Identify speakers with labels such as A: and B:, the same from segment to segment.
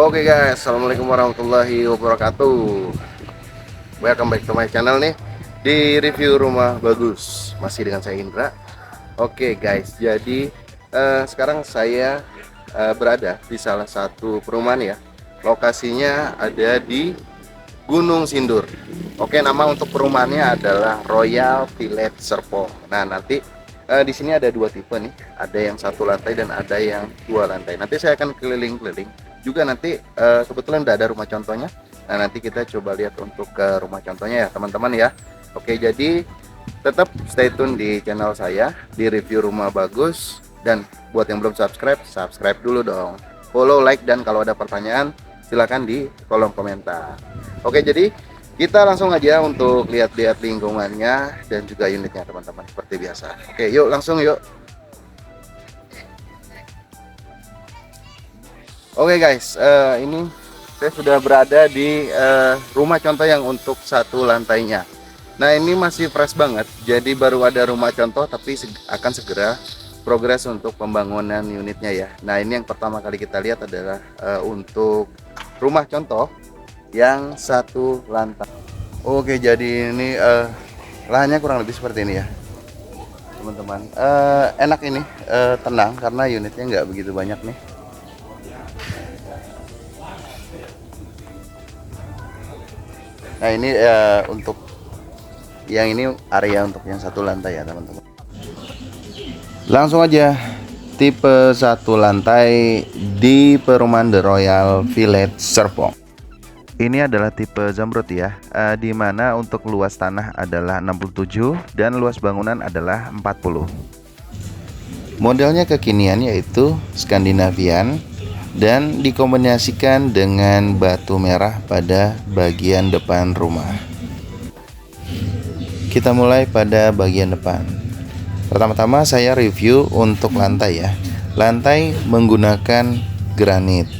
A: Oke guys, assalamualaikum warahmatullahi wabarakatuh. Welcome back to my channel nih di review rumah bagus. Masih dengan saya Indra. Oke guys, jadi sekarang saya berada di salah satu perumahan ya. Lokasinya ada di Gunung Sindur. Oke, nama untuk perumahannya adalah Royal Village Serpong. Nah, nanti di sini ada dua tipe nih. Ada yang satu lantai dan ada yang dua lantai. Nanti saya akan keliling-keliling. Juga nanti kebetulan udah ada rumah contohnya. Nah, nanti kita coba lihat untuk ke rumah contohnya ya, teman-teman ya. Oke, jadi tetap stay tune di channel saya di review rumah bagus. Dan buat yang belum subscribe, subscribe dulu dong. Follow, like, dan kalau ada pertanyaan silahkan di kolom komentar. Oke, jadi kita langsung aja untuk lihat-lihat lingkungannya dan juga unitnya teman-teman seperti biasa. Oke, yuk langsung yuk. Oke guys, ini saya sudah berada di rumah contoh yang untuk satu lantainya. Nah, ini masih fresh banget, jadi baru ada rumah contoh tapi akan segera progres untuk pembangunan unitnya ya. Nah, ini yang pertama kali kita lihat adalah untuk rumah contoh yang satu lantai. Oke, jadi ini lahannya kurang lebih seperti ini ya teman-teman. Enak ini, tenang karena unitnya nggak begitu banyak nih. Nah, ini untuk yang ini area untuk yang satu lantai ya teman-teman. Langsung aja, tipe satu lantai di perumahan The Royal Village Serpong. Ini adalah tipe Zamrud ya, di mana untuk luas tanah adalah 67 dan luas bangunan adalah 40. Modelnya kekinian yaitu Skandinavian dan dikombinasikan dengan batu merah pada bagian depan rumah. Kita mulai pada bagian depan. Pertama-tama saya review untuk lantai ya. Lantai menggunakan granit.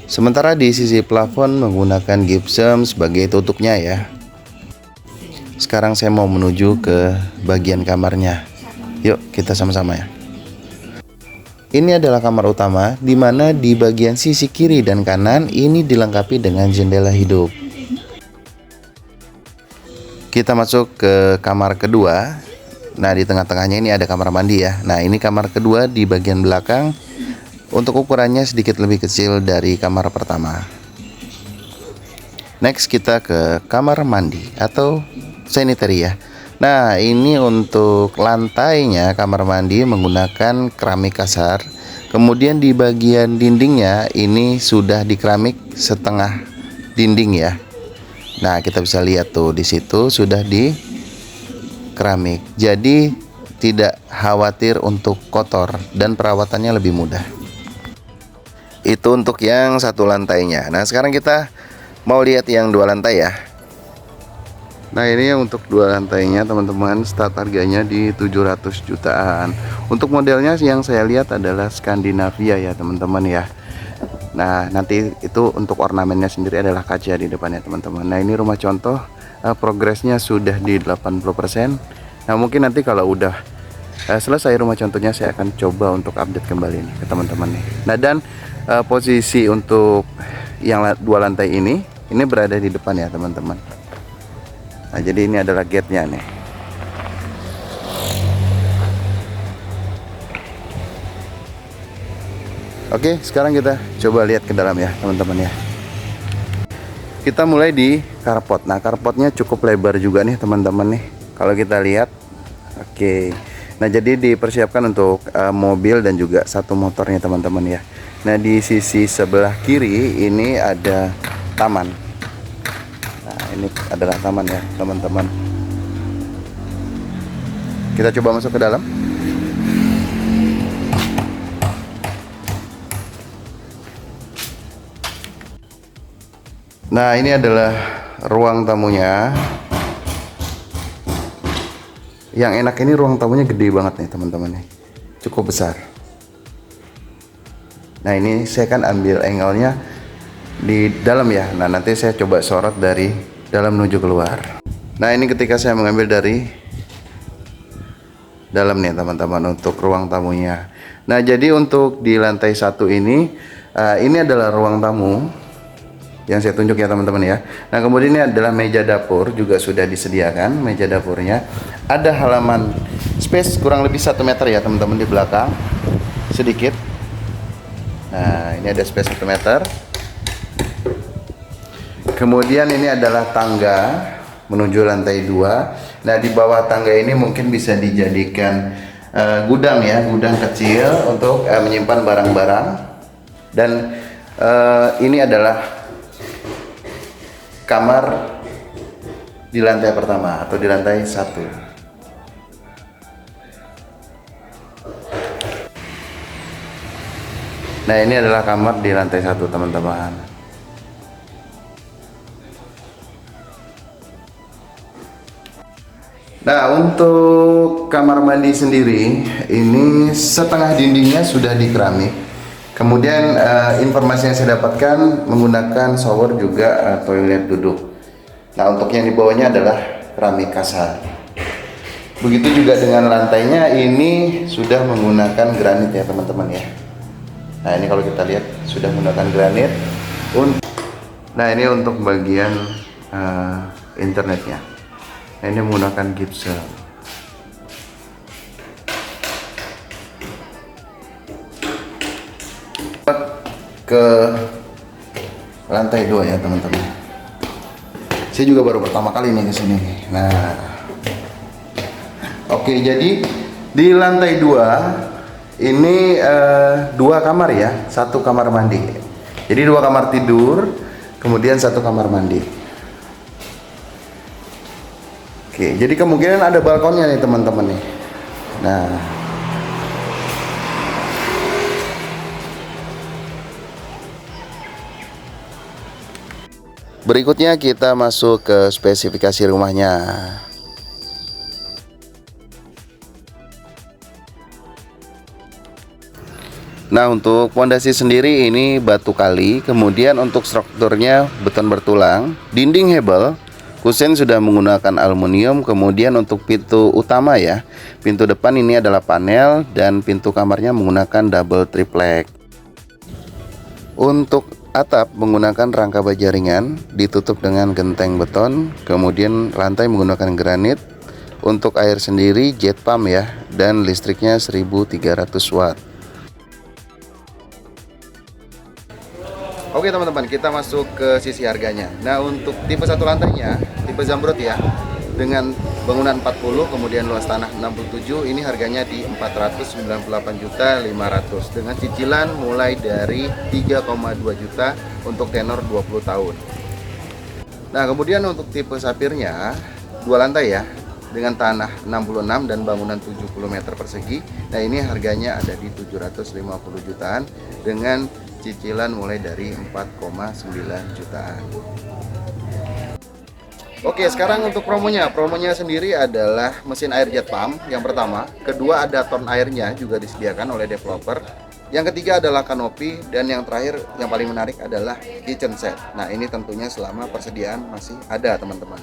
A: Sementara di sisi plafon menggunakan gypsum sebagai tutupnya ya. Sekarang saya mau menuju ke bagian kamarnya. Yuk kita sama-sama ya. Ini adalah kamar utama, di mana di bagian sisi kiri dan kanan ini dilengkapi dengan jendela hidup. Kita masuk ke kamar kedua. Nah, di tengah-tengahnya ini ada kamar mandi ya. Nah, ini kamar kedua di bagian belakang. Untuk ukurannya sedikit lebih kecil dari kamar pertama. Next kita ke kamar mandi atau sanitary ya. Nah, ini untuk lantainya kamar mandi menggunakan keramik kasar. Kemudian di bagian dindingnya ini sudah di keramik setengah dinding ya. Nah, kita bisa lihat tuh di situ sudah di keramik. Jadi tidak khawatir untuk kotor dan perawatannya lebih mudah. Itu untuk yang satu lantainya. Nah, sekarang kita mau lihat yang dua lantai ya. Nah, ini yang untuk dua lantainya teman-teman, start harganya di 700 jutaan. Untuk modelnya yang saya lihat adalah Skandinavia ya teman-teman ya. Nah, nanti itu untuk ornamennya sendiri adalah kaca di depannya teman-teman. Nah, ini rumah contoh, progresnya sudah di 80%. Nah, mungkin nanti kalau udah selesai rumah contohnya saya akan coba untuk update kembali nih ke teman-teman nih. Nah, dan posisi untuk yang dua lantai ini berada di depan ya teman-teman. Nah, jadi ini adalah gate-nya nih. Oke, sekarang kita coba lihat ke dalam ya teman-teman ya. Kita mulai di carport. Nah, carportnya cukup lebar juga nih teman-teman nih. Kalau kita lihat, oke. Nah, jadi dipersiapkan untuk mobil dan juga satu motornya teman-teman ya. Nah, di sisi sebelah kiri ini ada taman. Nah, ini adalah taman ya teman-teman. Kita coba masuk ke dalam. Nah, ini adalah ruang tamunya. Yang enak ini ruang tamunya gede banget nih teman-teman nih. Cukup besar. Nah, ini saya kan ambil angle-nya di dalam ya. Nah, nanti saya coba sorot dari dalam menuju keluar. Nah, ini ketika saya mengambil dari dalam nih teman-teman untuk ruang tamunya. Nah, jadi untuk di lantai satu ini Ini adalah ruang tamu yang saya tunjuk ya teman-teman ya. Nah kemudian ini adalah meja dapur, juga sudah disediakan meja dapurnya. Ada halaman space kurang lebih 1 meter ya teman-teman di belakang sedikit. Nah ini ada space 1 meter. Kemudian ini adalah tangga menuju lantai 2. Nah di bawah tangga ini mungkin bisa dijadikan gudang ya, gudang kecil untuk menyimpan barang-barang. Dan ini adalah kamar di lantai pertama atau di lantai 1. Nah ini adalah kamar di lantai 1 teman-teman. Nah untuk kamar mandi sendiri ini setengah dindingnya sudah di keramik. Kemudian informasi yang saya dapatkan menggunakan shower juga toilet duduk. Nah untuk yang di bawahnya adalah keramik kasar. Begitu juga dengan lantainya, ini sudah menggunakan granit ya teman-teman ya. Nah ini kalau kita lihat sudah menggunakan granit. Nah ini untuk bagian internetnya. Nah, ini menggunakan gypsum. Ke lantai 2 ya teman-teman. Saya juga baru pertama kali nih ke sini. Nah, oke, jadi di lantai 2 ini 2 kamar ya, 1 kamar mandi. Jadi 2 kamar tidur, kemudian 1 kamar mandi. Oke, jadi kemungkinan ada balkonnya nih teman-teman nih. Nah, berikutnya kita masuk ke spesifikasi rumahnya. Nah untuk pondasi sendiri ini batu kali, kemudian untuk strukturnya beton bertulang, dinding hebel. Kusen sudah menggunakan aluminium. Kemudian untuk pintu utama ya, pintu depan ini adalah panel dan pintu kamarnya menggunakan double triplek. Untuk atap menggunakan rangka baja ringan, ditutup dengan genteng beton. Kemudian lantai menggunakan granit. Untuk air sendiri jet pump ya, dan listriknya 1300 watt. Oke teman-teman, kita masuk ke sisi harganya. Nah untuk tipe 1 lantainya, tipe zamrud ya, dengan bangunan 40, kemudian luas tanah 67, ini harganya di 498.500.000 dengan cicilan mulai dari 3,2 juta untuk tenor 20 tahun. Nah kemudian untuk tipe sapirnya 2 lantai ya, dengan tanah 66 dan bangunan 70 meter persegi. Nah ini harganya ada di 750 jutaan dengan cicilan mulai dari 4,9 jutaan. Oke, sekarang untuk promonya. Promonya sendiri adalah mesin air jet pump yang pertama, kedua ada ton airnya juga disediakan oleh developer. Yang ketiga adalah kanopi, dan yang terakhir yang paling menarik adalah kitchen set. Nah, ini tentunya selama persediaan masih ada, teman-teman.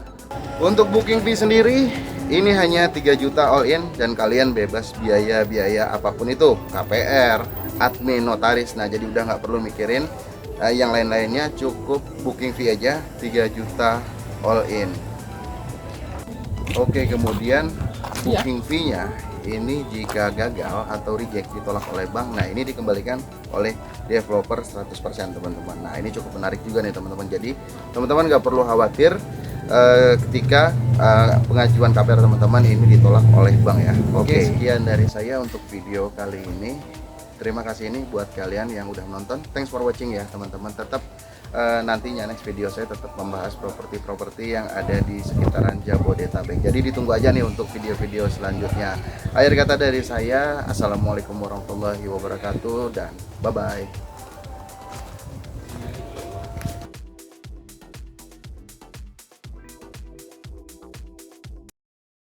A: Untuk booking fee sendiri, ini hanya 3 juta all in dan kalian bebas biaya-biaya apapun itu, KPR, admin, notaris. Nah, jadi udah nggak perlu mikirin yang lain-lainnya, cukup booking fee aja 3 juta all in. Oke, kemudian booking fee-nya ini jika gagal atau reject, ditolak oleh bank, nah ini dikembalikan oleh developer 100% teman-teman. Nah ini cukup menarik juga nih teman-teman. Jadi teman-teman nggak perlu khawatir ketika pengajuan KPR teman-teman ini ditolak oleh bank ya. Oke, sekian dari saya untuk video kali ini. Terima kasih ini buat kalian yang udah nonton. Thanks for watching ya teman-teman. Tetap nantinya next video saya tetap membahas properti-properti yang ada di sekitaran Jabodetabek. Jadi ditunggu aja nih untuk video-video selanjutnya. Akhir kata dari saya, assalamualaikum warahmatullahi wabarakatuh dan bye-bye.